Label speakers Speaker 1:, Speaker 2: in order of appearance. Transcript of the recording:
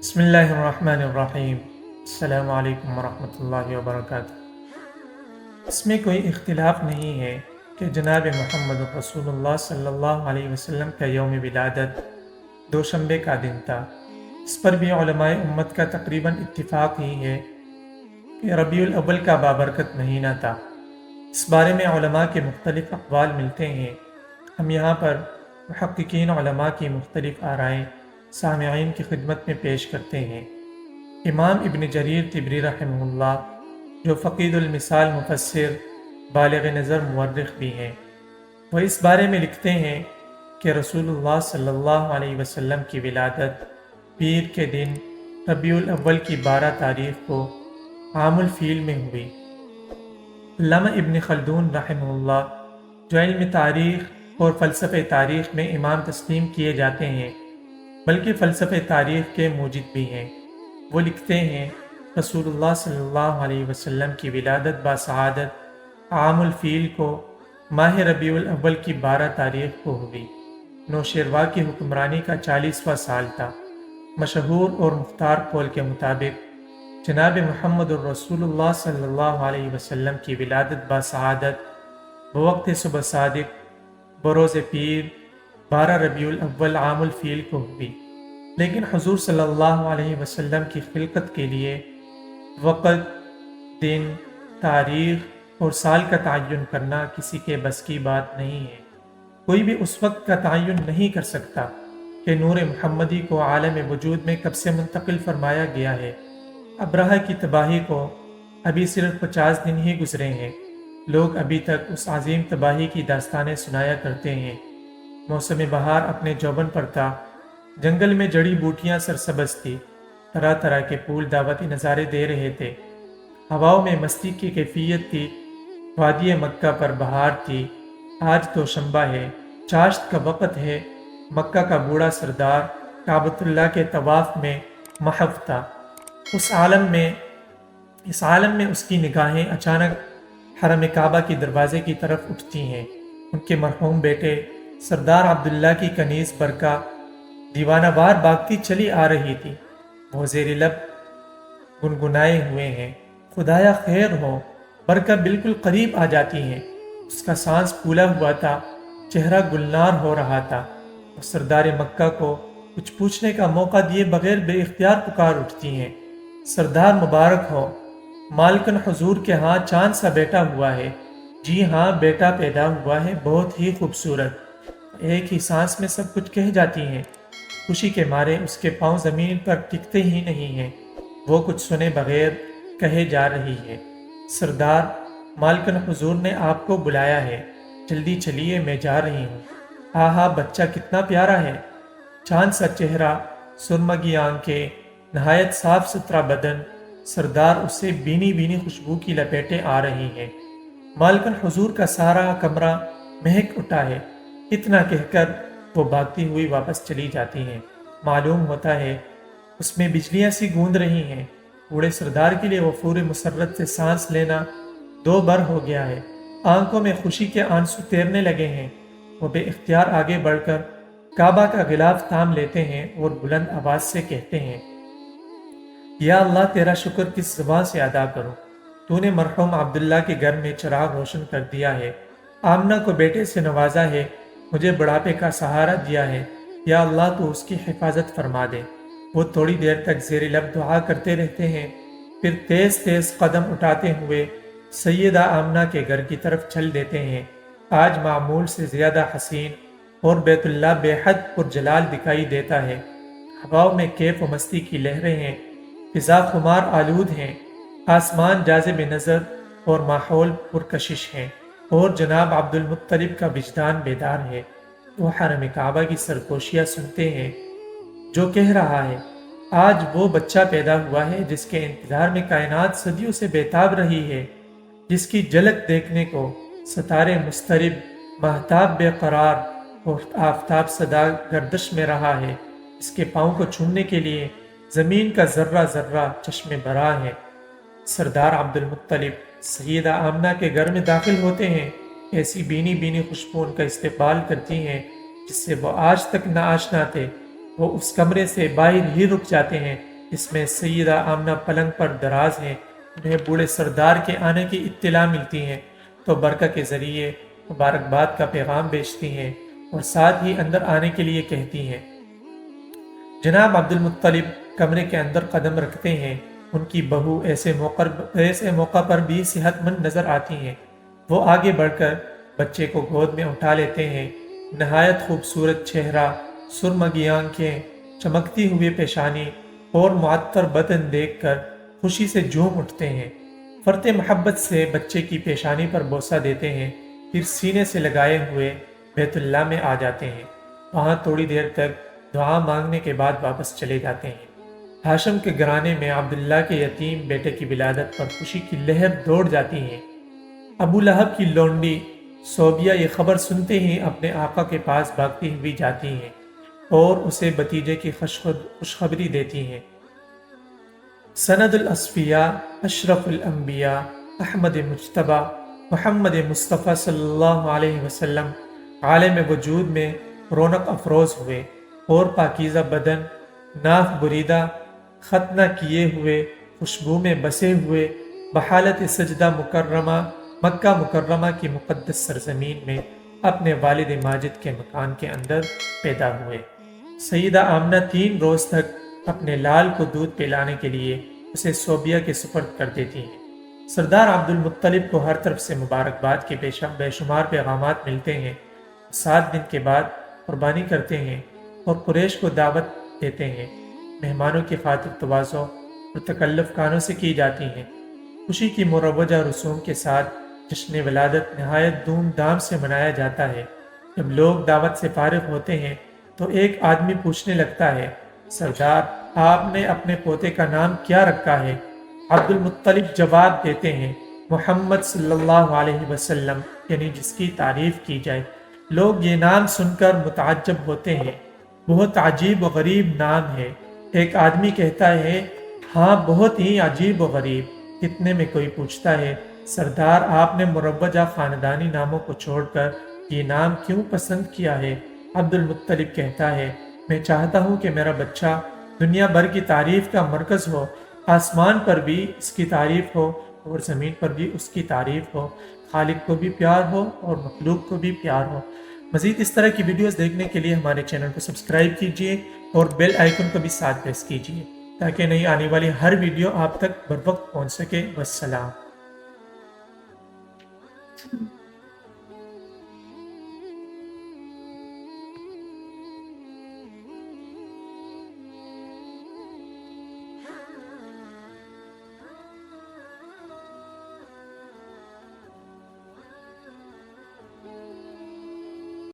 Speaker 1: بسم اللہ الرحمن الرحیم۔ السلام علیکم ورحمۃ اللہ وبرکاتہ۔ اس میں کوئی اختلاف نہیں ہے کہ جناب محمد رسول اللہ صلی اللہ علیہ وسلم کا یوم ولادت دوشنبے کا دن تھا۔ اس پر بھی علماء امت کا تقریباً اتفاق ہی ہے کہ ربیع الاول کا بابرکت مہینہ تھا۔ اس بارے میں علماء کے مختلف اقوال ملتے ہیں۔ ہم یہاں پر محققین علماء کی مختلف آرائیں سامعین کی خدمت میں پیش کرتے ہیں۔ امام ابن جریر طبری رحمہ اللہ، جو فقید المثال مفسر، بالغ نظر مورخ بھی ہیں، وہ اس بارے میں لکھتے ہیں کہ رسول اللہ صلی اللہ علیہ وسلم کی ولادت پیر کے دن ربیع الاول کی 12 تاریخ کو عام الفیل میں ہوئی۔ علامہ ابن خلدون رحمہ اللہ، جو علم تاریخ اور فلسفہ تاریخ میں امام تسلیم کیے جاتے ہیں بلکہ فلسفہ تاریخ کے موجد بھی ہیں، وہ لکھتے ہیں رسول اللہ صلی اللہ علیہ وسلم کی ولادت باسعادت عام الفیل کو ماہ ربیع الاول کی 12 تاریخ کو ہوئی۔ نوشیروان کی حکمرانی کا 40واں سال تھا۔ مشہور اور مختار قول کے مطابق جناب محمد الرسول اللہ صلی اللہ علیہ وسلم کی ولادت باسعادت بوقت صبح صادق بروز پیر 12 ربیع الاول عام الفیل کو ہوئی، لیکن حضور صلی اللہ علیہ وسلم کی خلقت کے لیے وقت، دن، تاریخ اور سال کا تعین کرنا کسی کے بس کی بات نہیں ہے۔ کوئی بھی اس وقت کا تعین نہیں کر سکتا کہ نور محمدی کو عالم وجود میں کب سے منتقل فرمایا گیا ہے۔ ابرہہ کی تباہی کو ابھی صرف 50 دن ہی گزرے ہیں۔ لوگ ابھی تک اس عظیم تباہی کی داستانیں سنایا کرتے ہیں۔ موسم بہار اپنے جوبن پر تھا، جنگل میں جڑی بوٹیاں سرسبز تھی، طرح طرح کے پھول دعوتی نظارے دے رہے تھے، ہواؤں میں مستی کی کیفیت تھی، وادی مکہ پر بہار تھی۔ آج تو شنبہ ہے، چاشت کا وقت ہے۔ مکہ کا بوڑھا سردار کعبۃ اللہ کے طواف میں محو تھا۔ اس عالم میں اس کی نگاہیں اچانک حرم کعبہ کی دروازے کی طرف اٹھتی ہیں۔ ان کے مرحوم بیٹے سردار عبداللہ کی کنیز برکہ دیوانہ وار بھاگتی چلی آ رہی تھی۔ وہ زیر لب گنگنائے ہوئے ہیں، خدایا خیر ہو۔ برکہ بالکل قریب آ جاتی ہیں۔ اس کا سانس پھولا ہوا تھا، چہرہ گلنار ہو رہا تھا۔ وہ سردار مکہ کو کچھ پوچھنے کا موقع دیے بغیر بے اختیار پکار اٹھتی ہیں، سردار مبارک ہو، مالکن حضور کے ہاں چاند سا بیٹا ہوا ہے۔ جی ہاں، بیٹا پیدا ہوا ہے، بہت ہی خوبصورت۔ ایک ہی سانس میں سب کچھ کہہ جاتی ہیں۔ خوشی کے مارے اس کے پاؤں زمین پر ٹکتے ہی نہیں ہیں، وہ کچھ سنے بغیر کہے جا رہی ہے، سردار، مالکن حضور نے آپ کو بلایا ہے، جلدی چلیے، میں جا رہی ہوں۔ آہا، بچہ کتنا پیارا ہے، چاند سا چہرہ، سرمگی آنکھیں، نہایت صاف ستھرا بدن۔ سردار اس سے بینی بینی خوشبو کی لپیٹیں آ رہی ہیں۔ مالکن حضور کا سارا کمرہ مہک اٹھا ہے۔ اتنا کہہ کر وہ بھاگتی ہوئی واپس چلی جاتی ہیں۔ معلوم ہوتا ہے اس میں بجلیاں سی گوند رہی ہیں۔ بوڑھے سردار کے لیے وفور مسرت سے سانس لینا دو بر ہو گیا ہے۔ آنکھوں میں خوشی کے آنسو تیرنے لگے ہیں۔ وہ بے اختیار آگے بڑھ کر کعبہ کا غلاف تھام لیتے ہیں اور بلند آواز سے کہتے ہیں، یا اللہ، تیرا شکر کس زبان سے ادا کروں؟ تو نے مرحوم عبداللہ کے گھر میں چراغ روشن کر دیا ہے، آمنہ کو بیٹے سے نوازا ہے، مجھے بڑھاپے کا سہارا دیا ہے۔ یا اللہ، تو اس کی حفاظت فرما دے۔ وہ تھوڑی دیر تک زیر لب دعا کرتے رہتے ہیں، پھر تیز تیز قدم اٹھاتے ہوئے سیدہ آمنہ کے گھر کی طرف چل دیتے ہیں۔ آج معمول سے زیادہ حسین اور بیت اللہ بے حد پرجلال دکھائی دیتا ہے۔ ہواؤں میں کیف و مستی کی لہریں ہیں، فضا خمار آلود ہیں، آسمان جاذب نظر اور ماحول پرکشش ہیں، اور جناب عبد المطلب کا وجدان بیدار ہے۔ وہ حرم کعبہ کی سرگوشیاں سنتے ہیں جو کہہ رہا ہے، آج وہ بچہ پیدا ہوا ہے جس کے انتظار میں کائنات صدیوں سے بےتاب رہی ہے، جس کی جھلک دیکھنے کو ستارے مضطرب، ماہتاب بے قرار اور آفتاب سدا گردش میں رہا ہے۔ اس کے پاؤں کو چھونے کے لیے زمین کا ذرہ ذرہ چشم برا ہے۔ سردار عبد المطلب سیدہ آمنہ کے گھر میں داخل ہوتے ہیں۔ ایسی بینی بینی خوشبو ان کا استقبال کرتی ہیں جس سے وہ آج تک نہ آشنا تھے۔ وہ اس کمرے سے باہر ہی رک جاتے ہیں جس میں سیدہ آمنہ پلنگ پر دراز ہیں۔ انہیں بوڑھے سردار کے آنے کی اطلاع ملتی ہے تو برکہ کے ذریعے مبارکباد کا پیغام بیچتی ہیں اور ساتھ ہی اندر آنے کے لیے کہتی ہیں۔ جناب عبد المطلب کمرے کے اندر قدم رکھتے ہیں۔ ان کی بہو ایسے موقع پر بھی صحت مند نظر آتی ہیں۔ وہ آگے بڑھ کر بچے کو گود میں اٹھا لیتے ہیں۔ نہایت خوبصورت چہرہ، سرمگی آنکھیں، چمکتی ہوئی پیشانی اور معطر بدن دیکھ کر خوشی سے جھوم اٹھتے ہیں۔ فرط محبت سے بچے کی پیشانی پر بوسہ دیتے ہیں، پھر سینے سے لگائے ہوئے بیت اللہ میں آ جاتے ہیں۔ وہاں تھوڑی دیر تک دعا مانگنے کے بعد واپس چلے جاتے ہیں۔ ہاشم کے گھرانے میں عبداللہ کے یتیم بیٹے کی ولادت پر خوشی کی لہر دوڑ جاتی ہے۔ ابو لہب کی لونڈی صوبیہ یہ خبر سنتے ہی اپنے آقا کے پاس بھاگتی ہوئی جاتی ہیں اور اسے بتیجے کی خوشخبری دیتی ہیں۔ سند الاصفیاء، اشرف الانبیاء، احمد مجتبی، محمد مصطفیٰ صلی اللہ علیہ وسلم عالم وجود میں رونق افروز ہوئے اور پاکیزہ بدن، ناف بریدہ، ختنہ کیے ہوئے، خوشبو میں بسے ہوئے، بحالت سجدہ مکرمہ مکہ مکرمہ کی مقدس سرزمین میں اپنے والد ماجد کے مکان کے اندر پیدا ہوئے۔ سیدہ آمنہ 3 روز تک اپنے لال کو دودھ پلانے کے لیے اسے صوبیہ کے سپرد کر دیتی ہیں۔ سردار عبد المطلب کو ہر طرف سے مبارکباد کے بے شمار پیغامات ملتے ہیں۔ 7 دن کے بعد قربانی کرتے ہیں اور قریش کو دعوت دیتے ہیں۔ مہمانوں کی خاطر تواضع اور تکلف کانوں سے کی جاتی ہیں۔ خوشی کی مروجہ رسوم کے ساتھ جشن ولادت نہایت دھوم دھام سے منایا جاتا ہے۔ جب لوگ دعوت سے فارغ ہوتے ہیں تو ایک آدمی پوچھنے لگتا ہے، سردار آپ نے اپنے پوتے کا نام کیا رکھا ہے؟ عبد المطلب جواب دیتے ہیں، محمد صلی اللہ علیہ وسلم، یعنی جس کی تعریف کی جائے۔ لوگ یہ نام سن کر متعجب ہوتے ہیں، بہت عجیب و غریب نام ہے۔ ایک آدمی کہتا ہے، ہاں بہت ہی عجیب و غریب۔ اتنے میں کوئی پوچھتا ہے، سردار آپ نے مروجہ خاندانی ناموں کو چھوڑ کر یہ نام کیوں پسند کیا ہے؟ عبد المطلب کہتا ہے، میں چاہتا ہوں کہ میرا بچہ دنیا بھر کی تعریف کا مرکز ہو، آسمان پر بھی اس کی تعریف ہو اور زمین پر بھی اس کی تعریف ہو، خالق کو بھی پیار ہو اور مخلوق کو بھی پیار ہو۔ مزید اس طرح کی ویڈیوز دیکھنے کے لیے ہمارے چینل کو سبسکرائب کیجیے اور بیل آئیکن کو بھی ساتھ پریس کیجیے تاکہ نئی آنے والی ہر ویڈیو آپ تک بر وقت پہنچ سکے۔ والسلام۔